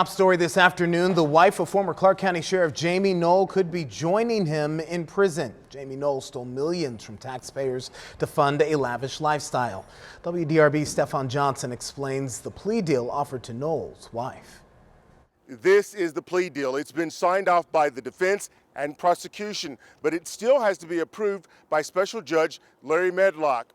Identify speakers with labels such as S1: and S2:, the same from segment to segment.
S1: Top story this afternoon, the wife of former Clark County Sheriff Jamie Noel could be joining him in prison. Jamie Noel stole millions from taxpayers to fund a lavish lifestyle. WDRB Stefan Johnson explains the plea deal offered to Noel's wife.
S2: This is the plea deal. It's been signed off by the defense and prosecution, but it still has to be approved by Special Judge Larry Medlock.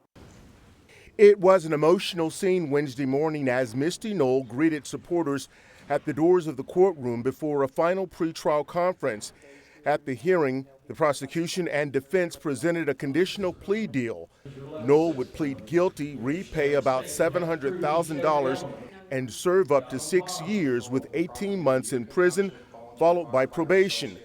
S2: It was an emotional scene Wednesday morning as Misty Noel greeted supporters at the doors of the courtroom before a final pretrial conference. At the hearing, the prosecution and defense presented a conditional plea deal. Noel would plead guilty, repay about $700,000, and serve up to 6 years with 18 months in prison, followed by probation.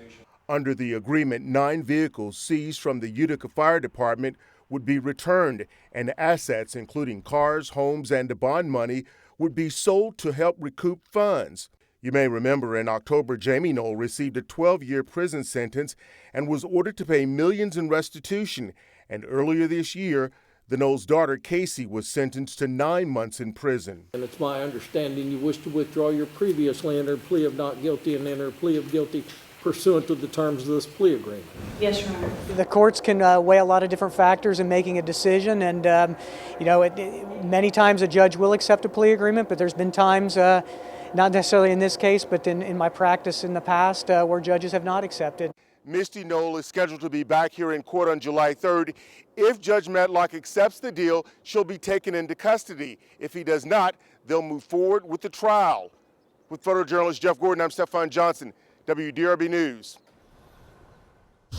S2: Under the agreement, 9 vehicles seized from the Utica Fire Department would be returned, and assets, including cars, homes, and bond money, would be sold to help recoup funds. You may remember in October, Jamie Noel received a 12-year prison sentence and was ordered to pay millions in restitution. And earlier this year, the Noel's daughter, Casey, was sentenced to 9 months in prison.
S3: And it's my understanding you wish to withdraw your previously entered plea of not guilty and enter a plea of guilty pursuant to the terms of this plea agreement.
S4: Yes, Your Honor.
S5: The courts can weigh a lot of different factors in making a decision, and many times a judge will accept a plea agreement, but there's been times, not necessarily in this case, but in my practice in the past, where judges have not accepted.
S2: Misty Noel is scheduled to be back here in court on July 3rd. If Judge Medlock accepts the deal, she'll be taken into custody. If he does not, they'll move forward with the trial. With photojournalist Jeff Gordon, I'm Stefan Johnson, WDRB News.